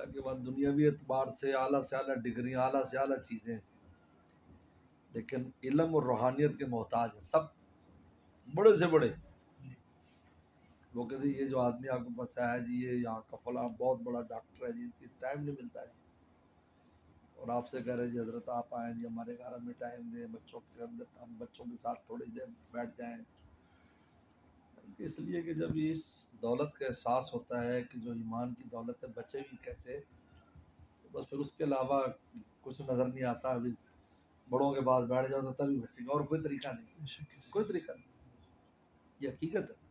کے بعد دنیاوی اعتبار سے اعلیٰ سے اعلیٰ ڈگریاں، اعلیٰ سے اعلیٰ چیزیں، لیکن علم اور روحانیت کے محتاج ہیں سب، بڑے سے بڑے وہ کہتے ہیں یہ جو آدمی آپ کے پاس آیا جی یہ یہاں کا فلاں بہت بڑا ڈاکٹر ہے جی، اس کی ٹائم نہیں ملتا ہے، اور آپ سے کہہ رہے جی حضرت آپ آئیں جی ہمارے گھر میں ٹائم دیں، بچوں کے اندر ہم بچوں کے ساتھ تھوڑی دیر بیٹھ جائیں، اس لیے کہ جب اس دولت کا احساس ہوتا ہے کہ جو ایمان کی دولت ہے بچے بھی کیسے، تو بس پھر اس کے علاوہ کچھ نظر نہیں آتا، ابھی بڑوں کے پاس بیٹھ جاؤ تو تبھی بچے گا، اور کوئی طریقہ نہیں، کوئی طریقہ نہیں، یہ حقیقت ہے۔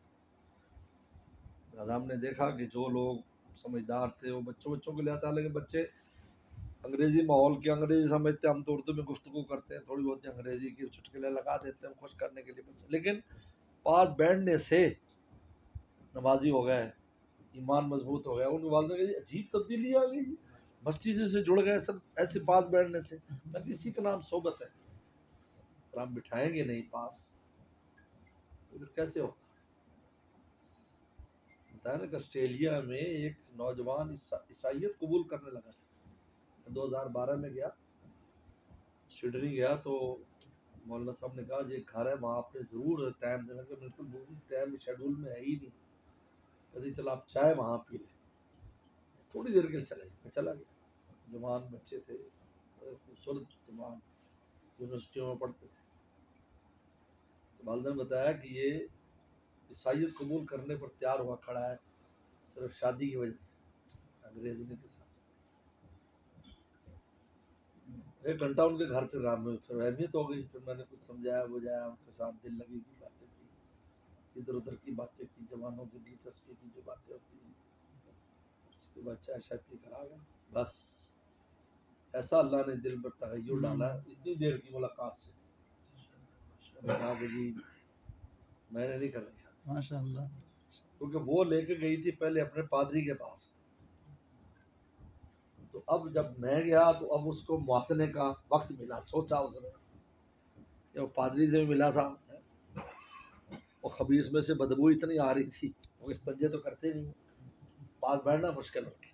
ہم نے دیکھا کہ جو لوگ سمجھدار تھے وہ بچوں کے لیے آتا ہے، لیکن بچے انگریزی ماحول کے انگریزی سمجھتے ہیں، ہم تو اردو میں گفتگو کرتے ہیں، تھوڑی بہت انگریزی کی چٹکلے لگا دیتے ہیں خوش کرنے کے لیے بچے، لیکن پاس بیٹھنے سے نمازی ہو گئے، ایمان مضبوط ہو گیا، ان کے والدہ کہ عجیب تبدیلی آ گئی، مسجد سے جڑ گئے سب ایسے پاس بیٹھنے سے، میں کسی کا نام صحبت ہے، اگر ہم بٹھائیں گے نہیں پاس تو پھر کیسے ہو؟ بتایا نا کہ آسٹریلیا میں ایک نوجوان عیسائیت قبول کرنے لگا تھا، 2012 میں گیا، سڈنی گیا، تو مولانا صاحب نے کہا یہ گھر ہے وہاں آپ نے ضرور ٹائم دینا، کہ بالکل ٹائم شیڈول میں ہے ہی نہیں، کہتے چل آپ چائے وہاں پی لیں، تھوڑی دیر کے لیے چلے، میں چلا گیا، جوان بچے تھے، بڑے خوبصورت جوان، یونیورسٹیوں میں پڑھتے تھے، تو والدہ نے بتایا کہ یہ عیسائیت قبول کرنے پر تیار ہوا کھڑا ہے صرف شادی کی وجہ سے انگریزی کے ساتھ، ایک گھنٹہ ان کے گھر پہ رہا، میں پھر اہمیت ہو گئی، پھر میں نے کچھ سمجھایا بجایا، ان کے ساتھ دل لگی کی باتیں کی، ادھر ادھر کی باتیں کی، جوانوں کی دلچسپی کی جو باتیں ہوتی ہیں، اس کے بعد چائے شائے پی کر آ گئے، بس ایسا اللہ نے دل پر تغیر ڈالا اتنی دیر کی ملاقات سے، میں نے کہا کہ جی میں نے نہیں کرنی شادی، ماشاء اللہ، کیونکہ وہ لے کے گئی تھی پہلے اپنے پادری کے پاس، تو اب جب میں گیا تو اب اس کو مواسنے کا وقت ملا، سوچا اس نے کہ وہ پادری سے بھی ملا تھا، اور خبیث میں سے بدبو اتنی آ رہی تھی، وہ استنجے تو کرتے نہیں، پاس بیٹھنا مشکل ہو گیا۔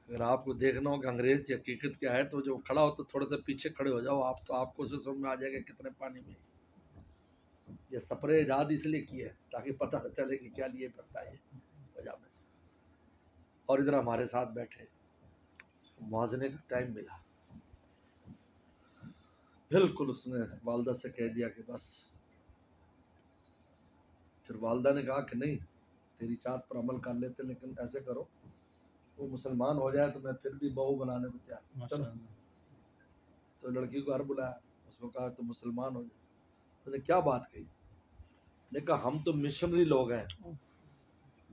اگر آپ کو دیکھنا ہو کہ انگریز کی حقیقت کیا ہے تو جو کھڑا ہو تو تھوڑے سے پیچھے کھڑے ہو جاؤ، آپ تو آپ کو اسے سمجھ میں آ جائے گا کتنے پانی میں، یہ سپرے ایجاد اس لیے کی ہے تاکہ پتہ نہ چلے کہ کیا لیے پڑتا ہے وجہ میں، اور ادھر ہمارے ساتھ بیٹھے، موازنے کا ٹائم ملا، بالکل اس نے والدہ سے کہہ دیا کہ بس، پھر والدہ نے کہا کہ نہیں تیری چاہت پر عمل کر لیتے، لیکن ایسے کرو وہ مسلمان ہو جائے تو میں پھر بھی بہو بنانے کو تیار ہوں، چلو، تو لڑکی کو گھر بلایا، اس کو کہا تو مسلمان ہو جائے، اس نے کیا بات کہی، نے کہا ہم تو مشنری لوگ ہیں،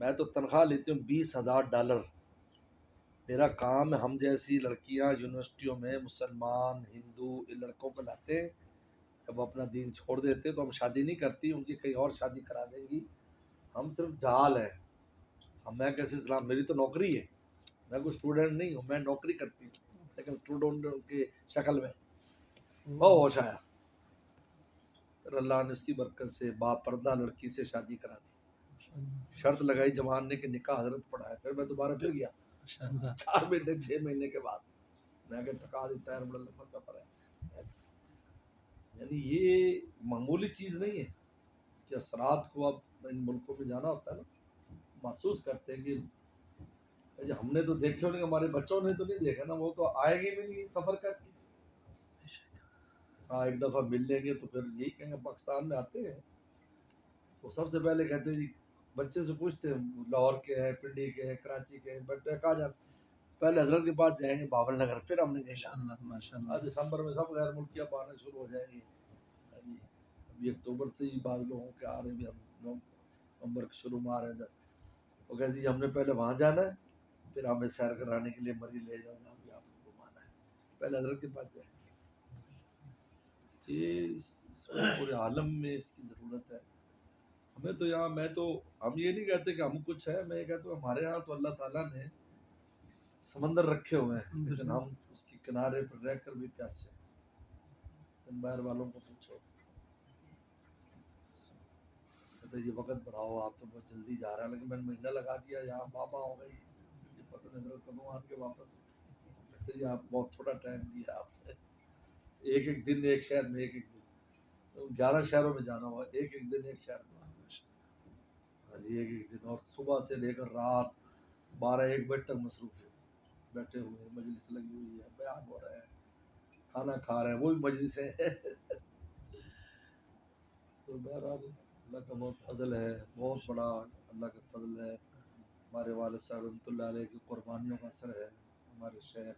میں تو تنخواہ لیتی ہوں $20,000، میرا کام ہے ہم جیسی لڑکیاں یونیورسٹیوں میں مسلمان ہندو ان لڑکوں کو لاتے ہیں، جب وہ اپنا دین چھوڑ دیتے تو ہم شادی نہیں کرتی، ان کی کہیں اور شادی کرا دیں گی، ہم صرف جہال ہیں، میں کیسے اسلام، میری تو نوکری ہے، میں کوئی اسٹوڈنٹ نہیں ہوں، میں نوکری کرتی ہوں، لیکن اسٹوڈنٹ کی شکل میں بہت ہوش آیا، پھر اللہ نے اس کی برکت سے با پردہ لڑکی سے شادی کرا دی، شرط لگائی جوان نے کہ نکاح حضرت پڑھا ہے، پھر میں دوبارہ پھر گیا 4 مہینے 6 مہینے کے بعد، میں کہ تھکا دیتا ہے بڑا لمبا سفر ہے، یعنی یہ معمولی چیز نہیں ہے، اس کے اثرات کو اب ان ملکوں میں جانا ہوتا ہے نا، محسوس کرتے ہیں کہ ہم نے تو دیکھے ہونے، ہمارے بچوں نے تو نہیں دیکھا نا، وہ تو آئیں گے بھی نہیں سفر کر کے، ہاں ایک دفعہ مل لیں گے تو پھر یہی کہیں گے پاکستان میں آتے ہیں، تو سب سے پہلے کہتے ہیں جی بچے سے پوچھتے ہیں لاہور کے ہیں، پنڈی کے ہیں، کراچی کے ہیں، بیٹے کہاں جاتے، پہلے حضرت کے پاس جائیں گے باول نگر، پھر ہم نے کہیں دسمبر میں سب غیر ملکیاں آنا شروع ہو جائیں گی، ابھی اکتوبر سے ہی بعض لوگوں کے آ رہے ہیں، ہم نومبر کے شروع میں آ رہے ہیں، وہ کہتے ہیں ہم نے پہلے وہاں جانا ہے، پھر ہمیں سیر کرانے کے لیے مری لے جانا، ابھی آپ کو گھمانا ہے، پہلے حضرت کے پاس جائیں، یہ پورے عالم میں اس کی ضرورت ہے، ہمیں تو یہاں، میں تو ہم یہ نہیں کہتے کہ ہم کچھ ہے، میں یہ کہتا ہوں ہمارے یہاں تو اللہ تعالیٰ نے سمندر رکھے ہوئے ہیں، لیکن ہم اس کے کنارے پر رہ کر بھی پیاسے ہیں، باہر والوں کو پوچھو، کہتے یہ وقت بڑھاؤ آپ تو بہت جلدی جا رہے ہیں، لیکن میں نے مہینہ لگا دیا یہاں بابا ہو گئی یہ پتہ نہیں حضرت کب آ کے واپس کہتے جی آپ بہت تھوڑا ٹائم دیا آپ نے، ایک ایک دن ایک شہر میں، ایک ایک دن 11 شہروں میں جانا ہوا، ایک ایک دن ایک شہر میں، ایک ایک دن، اور صبح سے لے کر رات 12-1 بجے تک مصروف ہے، بیٹھے ہوئے مجلس لگی ہوئی ہے، بیان ہو رہا ہے، کھانا کھا رہے ہیں، وہی مجلس ہے تو بہرحال اللہ کا بہت فضل ہے، بہت بڑا اللہ کا فضل ہے، ہمارے والد صاحب رحمۃ اللہ علیہ کی قربانیوں کا اثر ہے، ہمارے شیخ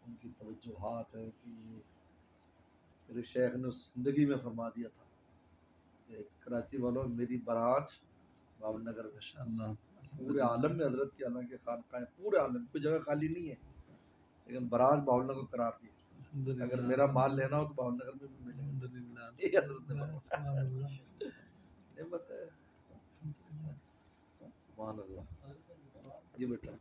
ان کی توجہات ہے کہ میرے شیخ نے زندگی میں فرما دیا تھا کہ کراچی والوں میری برانچ باول نگر میں، پورے عالم میں حضرت کی حالانکہ خانقاہیں پورے عالم کوئی جگہ خالی نہیں ہے، لیکن برانچ باول نگر قرار دی، اگر میرا مال لینا ہو تو باول نگر میں بھی ملے گا، یہ حضرت نے فرمایا، نعمت ہے، سبحان اللہ جی بیٹا